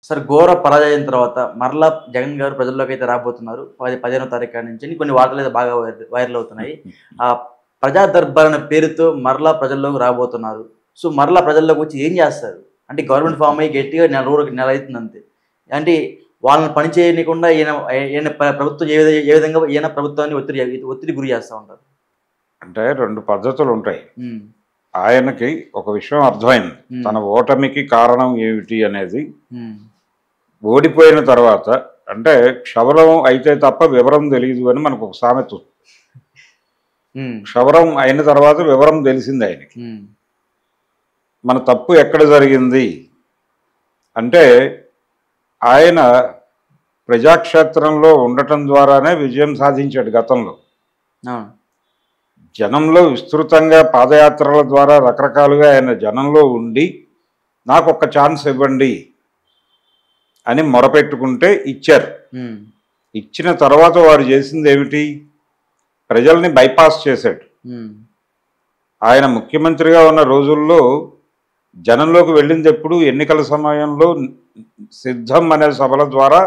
Sir ఘోర పరాజయం తర్వాత మరలా జగన్ గారు ప్రజల్లోకి అయితే రాబోతున్నారు. 15వ తారీఖు నుంచి కొన్ని వార్తలు అయితే బాగా వైరల్ అవుతున్నాయి. ఆ ప్రజా దర్బార్ అనే పేరుతో మరలా ప్రజల్లోకి రాబోతున్నారు. సో మరలా ప్రజల్లోకి వచ్చి ఏం చేస్తారు? అంటే గవర్నమెంట్ ఫామ్ అయ్యి గట్టిగా నెల అవుతుంది అంతే. అంటే వాళ్ళని పని చేయనీయకుండా ఈయన ప్రభుత్వం ఏ విధంగా ఈయన ప్రభుత్వాన్ని ఒత్తిడి గురి చేస్తూ ఉంటారు. అంటే 2 పద్ధతులు ఉంటాయి. హ్మ్. ఆయనకి ఒక విషయం అర్థమైంది. తన ఓటమికి కారణం ఏమిటి అనేది. ఓడిపోయిన తర్వాత అంటే క్షవరం అయితే తప్ప వివరం తెలియదు అని మనకు ఒక సామెత. క్షవరం అయిన తర్వాత వివరం తెలిసింది ఆయనకి. మన తప్పు ఎక్కడ జరిగింది అంటే ఆయన ప్రజాక్షేత్రంలో ఉండటం ద్వారానే విజయం సాధించాడు గతంలో. జనంలో విస్తృతంగా పాదయాత్రల ద్వారా రకరకాలుగా ఆయన జనంలో ఉండి నాకు ఒక ఛాన్స్ ఇవ్వండి అని మొరపెట్టుకుంటే ఇచ్చారు. ఇచ్చిన తర్వాత వారు చేసింది ఏమిటి? ప్రజల్ని బైపాస్ చేశాడు. ఆయన ముఖ్యమంత్రిగా ఉన్న రోజుల్లో జనంలోకి వెళ్ళింది ఎప్పుడు ఎన్నికల సమయంలో సిద్ధం అనే సభల ద్వారా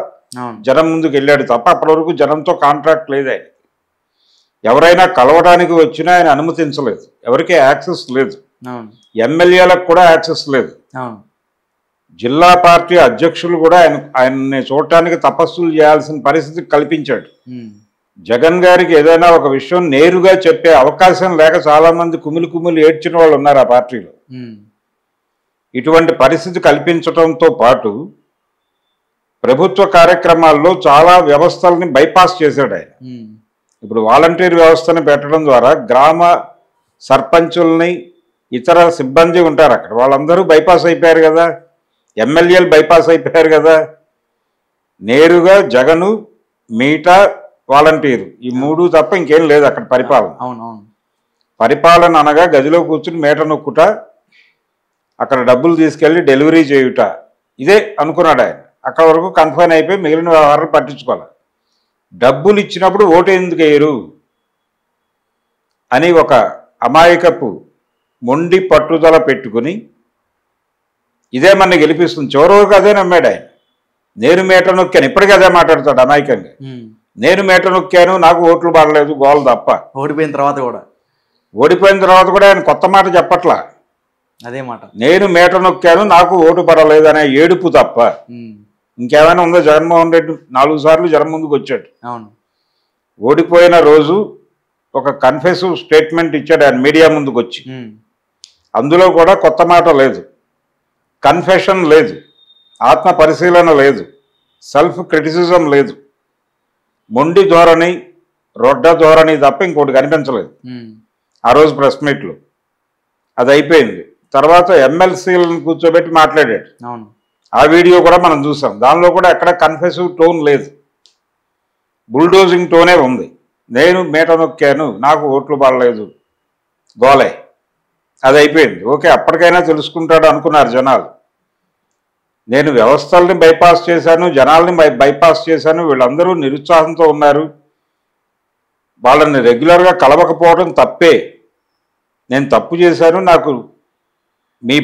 జనం ముందుకు వెళ్ళాడు తప్ప అప్పటి వరకు జనంతో కాంట్రాక్ట్ లేదు. ఆయన ఎవరైనా కలవడానికి వచ్చినా ఆయన అనుమతించలేదు. ఎవరికి యాక్సెస్ లేదు. ఎమ్మెల్యేలకు కూడా యాక్సెస్ లేదు. జిల్లా పార్టీ అధ్యక్షులు కూడా ఆయన్ని చూడటానికి తపస్సులు చేయాల్సిన పరిస్థితి కల్పించాడు. జగన్ గారికి ఏదైనా ఒక విషయం నేరుగా చెప్పే అవకాశం లేక చాలా మంది కుమిలి ఏడ్చిన వాళ్ళు ఉన్నారు ఆ పార్టీలో. ఇటువంటి పరిస్థితి కల్పించడంతో పాటు ప్రభుత్వ కార్యక్రమాల్లో చాలా వ్యవస్థల్ని బైపాస్ చేశాడు ఆయన. ఇప్పుడు వాలంటీర్ వ్యవస్థను పెట్టడం ద్వారా గ్రామ సర్పంచుల్ని ఇతర సిబ్బంది ఉంటారు అక్కడ, వాళ్ళందరూ బైపాస్ అయిపోయారు కదా. ఎమ్మెల్యేలు బైపాస్ అయిపోయారు కదా. నేరుగా జగను, మీటా, వాలంటీరు ఈ 3 తప్ప ఇంకేం లేదు అక్కడ పరిపాలన. పరిపాలన అనగా గదిలో కూర్చుని మీట నొక్కుట, అక్కడ డబ్బులు తీసుకెళ్ళి డెలివరీ చేయుట, ఇదే అనుకున్నాడు ఆయన. అక్కడ వరకు కన్ఫైన్ అయిపోయి మిగిలిన వ్యవహారాలు పట్టించుకోవాలి. డబ్బులు ఇచ్చినప్పుడు ఓటు ఎందుకు వేయరు అని ఒక అమాయకపు మొండి పట్టుదల పెట్టుకుని ఇదే మన గెలిపిస్తుంది. చివరి వరకు అదే నమ్మాడు ఆయన. నేను మీట నొక్కాను, ఇప్పటికీ అదే మాట్లాడతాడు అమాయకంగా. నేను మీట నొక్కాను, నాకు ఓట్లు పడలేదు, గోల్ తప్ప. ఓడిపోయిన తర్వాత కూడా ఆయన కొత్త మాట చెప్పట్లా, అదే మాట. నేను మీట నొక్కాను, నాకు ఓటు పడలేదు అనే ఏడుపు తప్ప ఇంకేమైనా ఉందో? జగన్మోహన్ రెడ్డి 4 సార్లు జనం ముందుకు వచ్చాడు. ఓడిపోయిన రోజు ఒక కన్ఫెసివ్ స్టేట్మెంట్ ఇచ్చాడు ఆయన మీడియా ముందుకు వచ్చి. అందులో కూడా కొత్త మాట లేదు, కన్ఫెషన్ లేదు, ఆత్మ పరిశీలన లేదు, సెల్ఫ్ క్రిటిసిజం లేదు. మొండి ధోరణి, రొడ్డ ధోరణి తప్ప ఇంకోటి కనిపించలేదు ఆ రోజు ప్రెస్ మీట్లో. అది అయిపోయింది. తర్వాత ఎమ్మెల్సీలను కూర్చోబెట్టి మాట్లాడాడు. ఆ వీడియో కూడా మనం చూసాం. దానిలో కూడా ఎక్కడ కన్ఫెసివ్ టోన్ లేదు, బుల్డోజింగ్ టోనే ఉంది. నేను మీట నొక్కాను, నాకు ఓట్లు పడలేదు, గోలే. అది అయిపోయింది. ఓకే, అప్పటికైనా తెలుసుకుంటాడు అనుకున్నారు జనాలు. నేను వ్యవస్థల్ని బైపాస్ చేశాను, జనాల్ని బైపాస్ చేశాను, వీళ్ళందరూ నిరుత్సాహంతో ఉన్నారు, వాళ్ళని రెగ్యులర్గా కలవకపోవడం తప్పే, నేను తప్పు చేశాను, నాకు మీ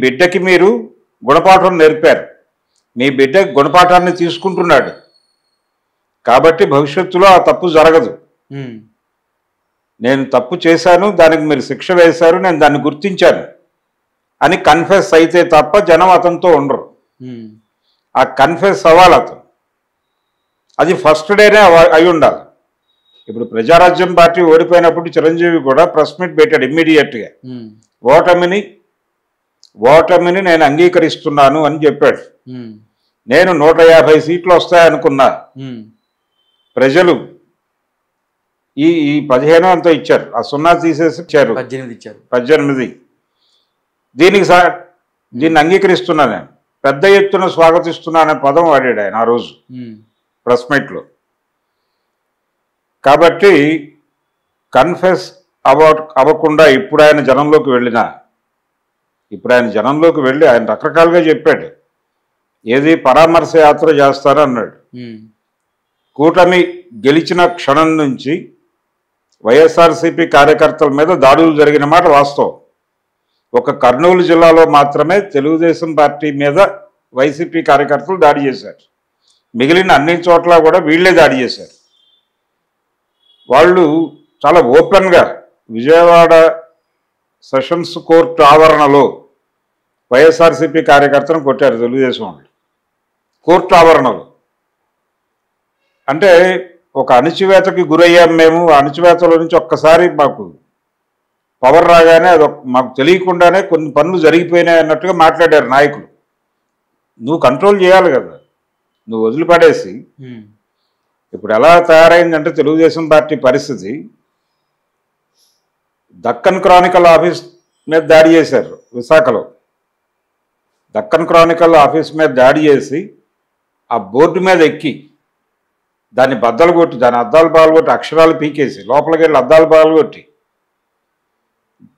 బిడ్డకి మీరు గుణపాఠం నేర్పారు, మీ బిడ్డ గుణపాఠాన్ని తీసుకుంటున్నాడు కాబట్టి భవిష్యత్తులో ఆ తప్పు జరగదు. నేను తప్పు చేశాను, దానికి మీరు శిక్ష వేశారు, నేను దాన్ని గుర్తించాను అని కన్ఫెస్ అయితే తప్ప జనం అతనితో ఉండరు. ఆ కన్ఫెస్ అవ్వాలి అతను. అది ఫస్ట్ డేనే అయి ఉండాలి. ఇప్పుడు ప్రజారాజ్యం పార్టీ ఓడిపోయినప్పుడు చిరంజీవి కూడా ప్రెస్ మీట్ పెట్టాడు ఇమ్మీడియట్గా. ఓటమిని నేను అంగీకరిస్తున్నాను అని చెప్పాడు. నేను 150 సీట్లు వస్తాయనుకున్నా, ప్రజలు ఈ 15 అంతా ఇచ్చారు, ఆ 0 తీసేసి ఇచ్చారు, 18. దీన్ని అంగీకరిస్తున్నా, నేను పెద్ద ఎత్తున స్వాగతిస్తున్నాననే పదం వాడాడు ఆయన ఆ రోజు ప్రెస్ మీట్లో. కాబట్టి కన్ఫెస్ అవ్వకుండా ఇప్పుడు ఆయన జనంలోకి వెళ్ళి ఆయన రకరకాలుగా చెప్పాడు. ఏది పరామర్శ యాత్ర చేస్తారన్నాడు. కూటమి గెలిచిన క్షణం నుంచి వైఎస్ఆర్సీపీ కార్యకర్తల మీద దాడులు జరిగిన మాట వాస్తవం. ఒక కర్నూలు జిల్లాలో మాత్రమే తెలుగుదేశం పార్టీ మీద వైసీపీ కార్యకర్తలు దాడి చేశారు. మిగిలిన అన్ని చోట్ల కూడా వీళ్ళే దాడి చేశారు. వాళ్ళు చాలా ఓపెన్గా విజయవాడ సెషన్స్ కోర్టు ఆవరణలో వైఎస్ఆర్సీపీ కార్యకర్తను కొట్టారు తెలుగుదేశం వాళ్ళు. కోర్టు ఆవరణలో అంటే ఒక అణచివేతకి గురయ్యాం మేము. ఆ అణచివేతలో నుంచి ఒక్కసారి మాకు పవర్ రాగానే అది మాకు తెలియకుండానే కొన్ని పనులు జరిగిపోయినాయి అన్నట్టుగా మాట్లాడారు నాయకులు. నువ్వు కంట్రోల్ చేయాలి కదా, నువ్వు వదిలిపడేసి. ఇప్పుడు ఎలా తయారైందంటే తెలుగుదేశం పార్టీ పరిస్థితి, దక్కన్ క్రానికల్ ఆఫీస్ మీద దాడి చేశారు విశాఖలో. దక్కన్ క్రానికల్ ఆఫీస్ మీద దాడి చేసి ఆ బోర్డు మీద ఎక్కి దాన్ని బద్దలు కొట్టి, దాని అద్దాలు పాల్గొట్టి, అక్షరాలు పీకేసి లోపలికి వెళ్ళి అద్దాలు పాల్గొట్టి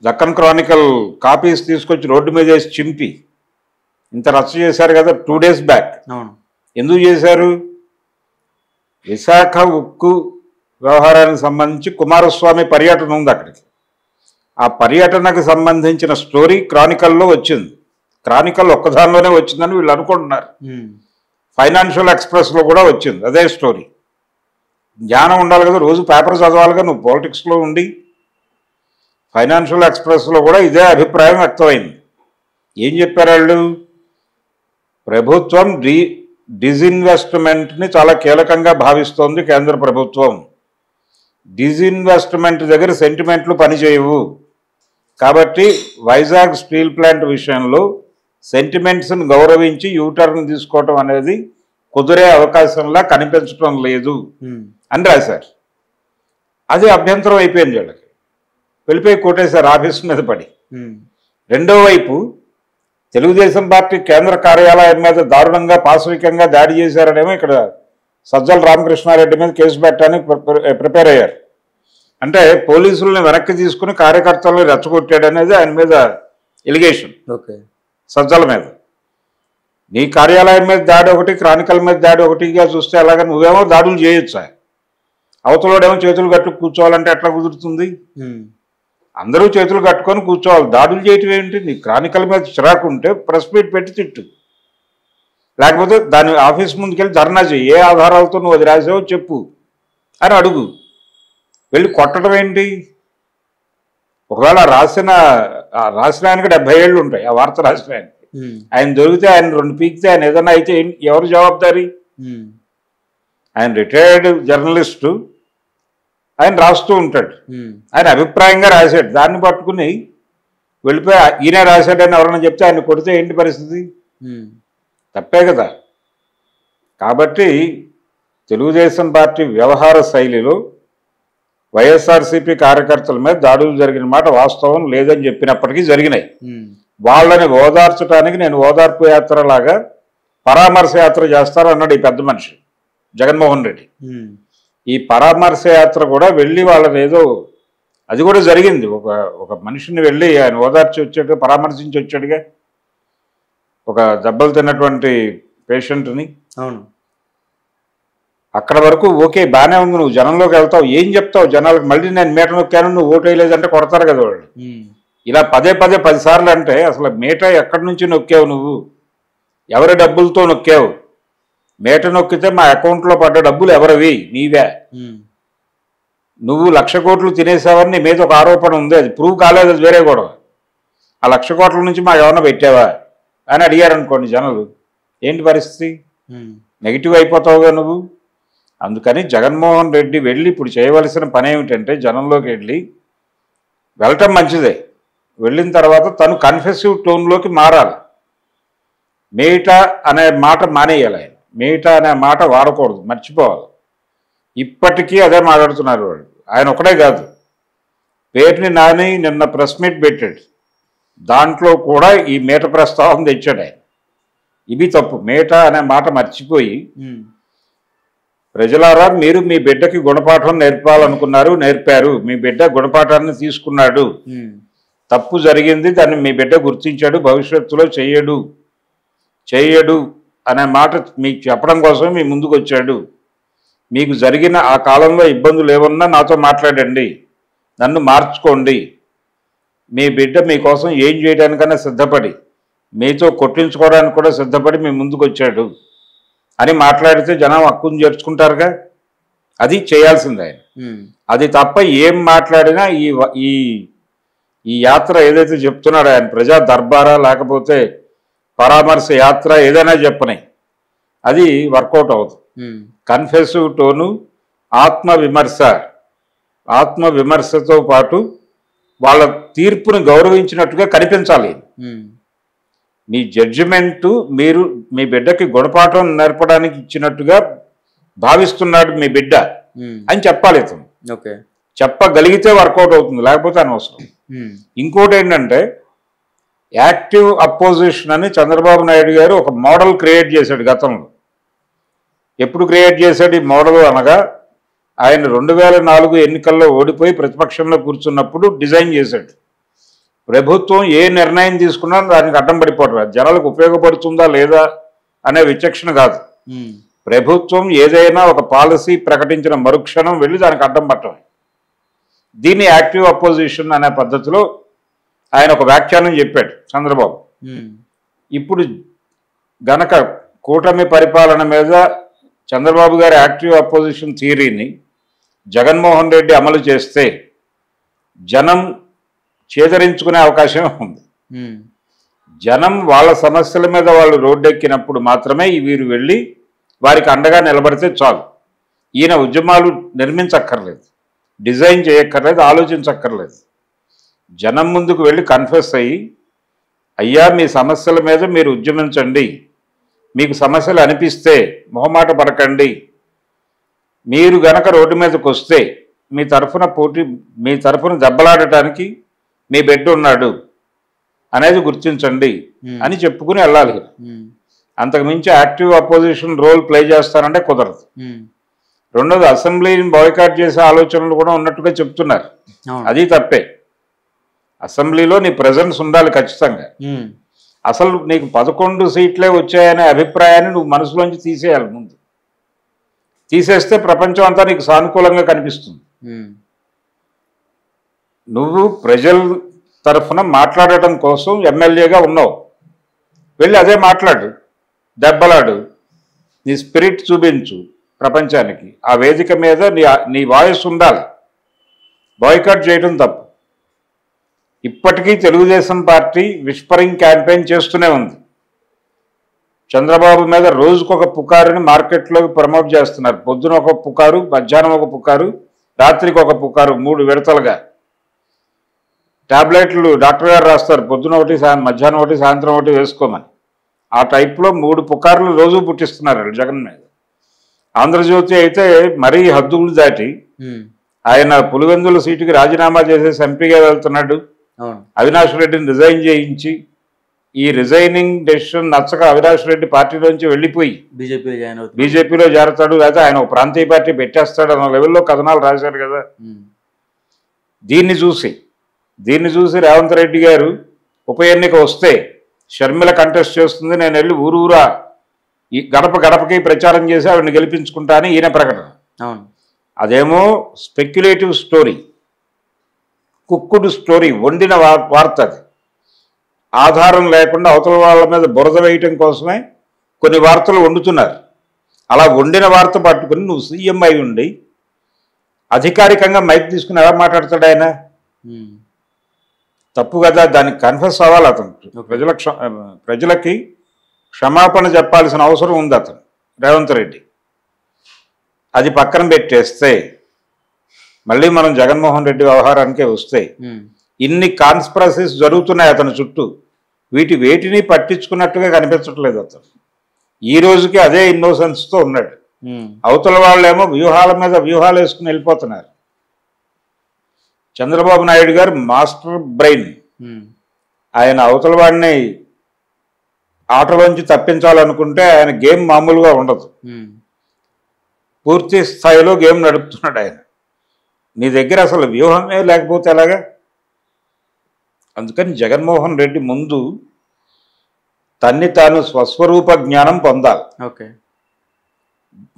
దక్కన్ క్రానికల్ కాపీస్ తీసుకొచ్చి రోడ్డు మీద వేసి చింపి ఇంత రచ్చ చేశారు కదా 2 days బ్యాక్. ఎందుకు చేశారు? విశాఖ ఉక్కు వ్యవహారానికి సంబంధించి కుమారస్వామి పర్యటన ఉంది అక్కడికి. ఆ పర్యటనకు సంబంధించిన స్టోరీ క్రానికల్లో వచ్చింది. క్రానికల్ ఒక్కదానిలోనే వచ్చిందని వీళ్ళు అనుకుంటున్నారు. ఫైనాన్షియల్ ఎక్స్ప్రెస్లో కూడా వచ్చింది అదే స్టోరీ. జ్ఞానం ఉండాలి కదా, రోజు పేపర్ చదవాలిగా, నువ్వు పాలిటిక్స్లో ఉండి. ఫైనాన్షియల్ ఎక్స్ప్రెస్లో కూడా ఇదే అభిప్రాయం వ్యక్తమైంది. ఏం చెప్పారు వాళ్ళు? ప్రభుత్వం డిజిన్వెస్ట్మెంట్ని చాలా కీలకంగా భావిస్తోంది కేంద్ర ప్రభుత్వం. డిజిన్వెస్ట్మెంట్ దగ్గర సెంటిమెంట్లు పనిచేయవు. కాబట్టి వైజాగ్ స్టీల్ ప్లాంట్ విషయంలో సెంటిమెంట్స్ని గౌరవించి యూటర్న్ తీసుకోవటం అనేది కుదిరే అవకాశంలా కనిపించడం లేదు అని రాశారు. అది అభ్యంతరం అయిపోయింది వాళ్ళకి. వెళ్ళిపోయి కొట్టేశారు ఆఫీస్ మీద పడి. రెండో వైపు తెలుగుదేశం పార్టీ కేంద్ర కార్యాలయం మీద దారుణంగా పాశవికంగా దాడి చేశారనేమో ఇక్కడ సజ్జల రామకృష్ణారెడ్డి మీద కేసు పెట్టడానికి ప్రిపేర్ అయ్యారు. అంటే పోలీసుల్ని వెనక్కి తీసుకుని కార్యకర్తలను రెచ్చగొట్టాడు అనేది ఆయన మీద ఎలిగేషన్. సజ్జల మీద. నీ కార్యాలయం మీద దాడి ఒకటి, క్రానికల్ మీద దాడి ఒకటిగా చూస్తే అలాగా నువ్వేమో దాడులు చేయొచ్చా? అవతలోడేమో చేతులు కట్టు కూర్చోవాలంటే ఎట్లా కుదురుతుంది? అందరూ చేతులు కట్టుకొని కూర్చోవాలి. దాడులు చేయటం ఏంటి? నీ క్రానికల్ మీద చిరాకు ఉంటే ప్రెస్ మీట్ పెట్టి తిట్టు, లేకపోతే దాని ఆఫీస్ ముందుకెళ్ళి ధర్నా చేయి. ఏ ఆధారాలతో నువ్వు అది రాసావో చెప్పు అని అడుగు. వెళ్ళి కొట్టడం ఏంటి? ఒకవేళ రాసిన ఆయనకి 70 ఏళ్ళు ఉంటాయి, ఆ వార్త రాసిన ఆయనకి. ఆయన దొరికితే, ఆయన 2 పీకితే, ఆయన ఏదైనా అయితే ఎవరు జవాబుదారీ? ఆయన రిటైర్డ్ జర్నలిస్టు, ఆయన రాస్తూ ఉంటాడు. ఆయన అభిప్రాయంగా రాశాడు, దాన్ని పట్టుకుని వెళ్ళిపోయి ఈయన రాశాడని ఎవరైనా చెప్తే ఆయన కొడితే ఏంటి పరిస్థితి? తప్పే కదా. కాబట్టి తెలుగుదేశం పార్టీ వ్యవహార శైలిలో వైఎస్ఆర్సీపీ కార్యకర్తల మీద దాడులు జరిగిన మాట వాస్తవం లేదని చెప్పినప్పటికీ జరిగినాయి. వాళ్ళని ఓదార్చడానికి నేను ఓదార్పు యాత్ర లాగా పరామర్శ యాత్ర చేస్తారన్నాడు ఈ పెద్ద మనిషి జగన్మోహన్ రెడ్డి. ఈ పరామర్శ యాత్ర కూడా వెళ్ళి వాళ్ళని ఏదో, అది కూడా జరిగింది. ఒక మనిషిని వెళ్ళి ఆయన ఓదార్చి వచ్చాడు, పరామర్శించి వచ్చాడుగా, ఒక దెబ్బలు తిన్నటువంటి పేషెంట్ని. అవును, అక్కడ వరకు ఓకే, బాగానే ఉంది. నువ్వు జనంలోకి వెళ్తావు, ఏం చెప్తావు జనాలకు? మళ్ళీ నేను మీట నొక్కాను, నువ్వు ఓటు వేయలేదంటే కొడతారు కదా వాళ్ళు. ఇలా 10 సార్లు అంటే అసలు మీట ఎక్కడి నుంచి నొక్కావు నువ్వు? ఎవరి డబ్బులతో నొక్కావు? మీట నొక్కితే మా అకౌంట్లో పడ్డ డబ్బులు ఎవరివి? నీవే. నువ్వు 1,00,000 కోట్లు తినేసావని నీ మీద ఒక ఆరోపణ ఉంది, అది ప్రూవ్ కాలేదు, అది వేరే గొడవ. ఆ 1,00,000 కోట్ల నుంచి మా ఏమన్నా పెట్టావా అని అడిగారు అనుకోండి జనాలు, ఏంటి పరిస్థితి? నెగిటివ్ అయిపోతావుగా నువ్వు. అందుకని జగన్మోహన్ రెడ్డి వెళ్ళి ఇప్పుడు చేయవలసిన పని ఏమిటంటే, జనంలోకి వెళ్ళటం మంచిదే, వెళ్ళిన తర్వాత తను కన్ఫెసివ్ టోన్లోకి మారాలి. మీట అనే మాట మానేయాలి. ఆయన మీట అనే మాట వాడకూడదు, మర్చిపోవాలి. ఇప్పటికీ అదే మాట్లాడుతున్నారు వాళ్ళు. ఆయన ఒకటే కాదు, పేరుని నాని నిన్న ప్రెస్ మీట్ పెట్టాడు, దాంట్లో కూడా ఈ మీట ప్రస్తావన తెచ్చాడు ఆయన. ఇవి తప్పు. మీట అనే మాట మర్చిపోయి, ప్రజలారా మీరు మీ బిడ్డకి గుణపాఠం నేర్పాలనుకున్నారు, నేర్పారు. మీ బిడ్డ గుణపాఠాన్ని తీసుకున్నాడు, తప్పు జరిగింది, దాన్ని మీ బిడ్డ గుర్తించాడు, భవిష్యత్తులో చేయడు అనే మాట మీకు చెప్పడం కోసం మీ ముందుకు వచ్చాడు. మీకు జరిగిన ఆ కాలంలో ఇబ్బందులు ఏమన్నా నాతో మాట్లాడండి, నన్ను మార్చుకోండి. మీ బిడ్డ మీకోసం ఏం చేయడానికన్నా సిద్ధపడి మీతో కొట్టించుకోవడానికి కూడా సిద్ధపడి మీ ముందుకు వచ్చాడు అని మాట్లాడితే జనం హక్కును చేర్చుకుంటారుగా. అది చేయాల్సింది ఆయన. అది తప్ప ఏం మాట్లాడినా ఈ ఈ యాత్ర ఏదైతే చెప్తున్నాడో ఆయన ప్రజా దర్బారా లేకపోతే పరామర్శ యాత్ర ఏదైనా చెప్పని అది వర్కౌట్ అవుతుంది. కన్ఫెసివ్ టోను, ఆత్మవిమర్శతో పాటు వాళ్ళ తీర్పుని గౌరవించినట్టుగా కనిపించాలి. మీ జడ్జిమెంటు మీరు మీ బిడ్డకి గుణపాఠం నేర్పడానికి ఇచ్చినట్టుగా భావిస్తున్నాడు మీ బిడ్డ అని చెప్పాలి. ఓకే, చెప్పగలిగితే వర్కౌట్ అవుతుంది, లేకపోతే అనవసరం. ఇంకోటి ఏంటంటే యాక్టివ్ అపోజిషన్ అని చంద్రబాబు నాయుడు గారు ఒక మోడల్ క్రియేట్ చేశాడు గతంలో. ఎప్పుడు క్రియేట్ చేశాడు ఈ మోడల్ అనగా ఆయన 2004 ఎన్నికల్లో ఓడిపోయి ప్రతిపక్షంలో కూర్చున్నప్పుడు డిజైన్ చేశాడు. ప్రభుత్వం ఏ నిర్ణయం తీసుకున్నా దానికి అడ్డం పడిపోవడం, జనాలకు ఉపయోగపడుతుందా లేదా అనే విచక్షణ కాదు. ప్రభుత్వం ఏదైనా ఒక పాలసీ ప్రకటించిన మరుక్షణం వెళ్ళి దానికి అడ్డం పట్టడం. దీన్ని యాక్టివ్ అపోజిషన్ అనే పద్ధతిలో ఆయన ఒక వ్యాఖ్యానం చెప్పాడు చంద్రబాబు. ఇప్పుడు గనక కూటమి పరిపాలన మీద చంద్రబాబు గారి యాక్టివ్ అపోజిషన్ థియరీని జగన్మోహన్ రెడ్డి అమలు చేస్తే జనం చేదరించుకునే అవకాశం ఉంది. జనం వాళ్ళ సమస్యల మీద వాళ్ళు రోడ్డెక్కినప్పుడు మాత్రమే వీరు వెళ్ళి వారికి అండగా నిలబడితే చాలు. ఈయన ఉద్యమాలు నిర్మించక్కర్లేదు, డిజైన్ చేయక్కర్లేదు, ఆలోచించక్కర్లేదు. జనం ముందుకు వెళ్ళి కన్ఫెస్ అయ్యి, అయ్యా మీ సమస్యల మీద మీరు ఉద్యమించండి, మీకు సమస్యలు అనిపిస్తే మొహమాట పడకండి, మీరు గనక రోడ్డు మీదకి వస్తే మీ తరఫున దెబ్బలాడటానికి మీ బిడ్డ ఉన్నాడు అనేది గుర్తించండి అని చెప్పుకుని వెళ్ళాలి. అంతకుమించి యాక్టివ్ అపోజిషన్ రోల్ ప్లే చేస్తారంటే కుదరదు. రెండోది అసెంబ్లీని బాయ్కాట్ చేసే ఆలోచనలు కూడా ఉన్నట్టుగా చెప్తున్నారు. అది తప్పే. అసెంబ్లీలో నీ ప్రెజెన్స్ ఉండాలి ఖచ్చితంగా. అసలు నీకు 11 సీట్లే వచ్చాయనే అభిప్రాయాన్ని నువ్వు మనసులోంచి తీసేయాలి. ముందు తీసేస్తే ప్రపంచం అంతా నీకు సానుకూలంగా కనిపిస్తుంది. నువ్వు ప్రజల తరఫున మాట్లాడటం కోసం ఎమ్మెల్యేగా ఉన్నావు, వెళ్ళి అదే మాట్లాడు, దెబ్బలాడు, నీ స్పిరిట్ చూపించు ప్రపంచానికి. ఆ వేదిక మీద నీ వాయిస్ ఉండాలి. బాయ్కాట్ చేయడం తప్పు. ఇప్పటికీ తెలుగుదేశం పార్టీ విస్పరింగ్ క్యాంపెయిన్ చేస్తూనే ఉంది. చంద్రబాబు మీద రోజుకొక పుకారుని మార్కెట్లోకి ప్రమోట్ చేస్తున్నారు. పొద్దున ఒక పుకారు, మధ్యాహ్నం ఒక పుకారు, రాత్రికి ఒక పుకారు, 3 విడతలుగా. టాబ్లెట్లు డాక్టర్ గారు రాస్తారు, పొద్దున ఒకటి, మధ్యాహ్నం ఒకటి, సాయంత్రం ఒకటి వేసుకోమని. ఆ టైప్లో 3 పుకార్లు రోజు పుట్టిస్తున్నారు జగన్ మీద. ఆంధ్రజ్యోతి అయితే మరీ హద్దులు దాటి ఆయన పులివెందుల సీటుకి రాజీనామా చేసేసి ఎంపీగా వెళ్తున్నాడు. అవినాష్ రెడ్డిని రిజైన్ చేయించి, ఈ రిజైనింగ్ డెసిషన్ నచ్చక అవినాష్ రెడ్డి పార్టీలోంచి వెళ్ళిపోయి బీజేపీలో చేరతాడు, లేదా ఆయన ఒక ప్రాంతీయ పార్టీ పెట్టేస్తాడు అన్న లెవెల్లో కథనాలు రాశారు కదా. దీన్ని చూసి రేవంత్ రెడ్డి గారు ఉప ఎన్నిక వస్తే షర్మిల కంటెస్ట్ చేస్తుంది, నేను వెళ్ళి ఊరూరా ఈ గడపకి ప్రచారం చేసి ఆవిడని గెలిపించుకుంటా అని ఈయన ప్రకటన. అదేమో స్పెక్యులేటివ్ స్టోరీ, కుక్కుడు స్టోరీ, వండిన వార్త. అది ఆధారం లేకుండా అవతల వాళ్ళ మీద బురద వేయటం కోసమే కొన్ని వార్తలు వండుతున్నారు. అలా వండిన వార్త పట్టుకుని నువ్వు సీఎం అయి ఉండి అధికారికంగా మైక్ తీసుకుని ఎలా మాట్లాడతాడు ఆయన? తప్పు కదా. దానికి కన్ఫెస్ అవ్వాలి అతను. ప్రజలకి క్షమాపణ చెప్పాల్సిన అవసరం ఉంది అతను రేవంత్ రెడ్డి. అది పక్కన పెట్టేస్తే మళ్ళీ మనం జగన్మోహన్ రెడ్డి వ్యవహారానికే వస్తే ఇన్ని కాన్స్పిరసీస్ జరుగుతున్నాయి అతని చుట్టూ. వేటిని పట్టించుకున్నట్టుగా కనిపించట్లేదు అతను. ఈ రోజుకి అదే ఇన్నోసెన్స్తో ఉన్నాడు. అవతల వాళ్ళేమో వ్యూహాల మీద వ్యూహాలు వేసుకుని వెళ్ళిపోతున్నారు. చంద్రబాబు నాయుడు గారు మాస్టర్ బ్రెయిన్. ఆయన అవతల వాడిని ఆటలోంచి తప్పించాలనుకుంటే ఆయన గేమ్ మామూలుగా ఉండదు. పూర్తి స్థాయిలో గేమ్ నడుపుతున్నాడు ఆయన. నీ దగ్గర అసలు వ్యూహమే లేకపోతే ఎలాగా? అందుకని జగన్మోహన్ రెడ్డి ముందు తాను స్వస్వరూప జ్ఞానం పొందాలి.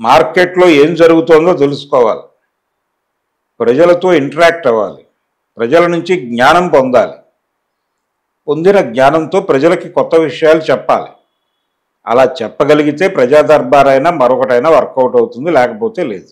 మార్కెట్లో ఏం జరుగుతుందో తెలుసుకోవాలి, ప్రజలతో ఇంటరాక్ట్ అవ్వాలి, ప్రజల నుంచి జ్ఞానం పొందాలి, పొందిన జ్ఞానంతో ప్రజలకి కొత్త విషయాలు చెప్పాలి. అలా చెప్పగలిగితే ప్రజా దర్బార్ అయినా మరొకటైనా వర్కౌట్ అవుతుంది, లేకపోతే లేదు.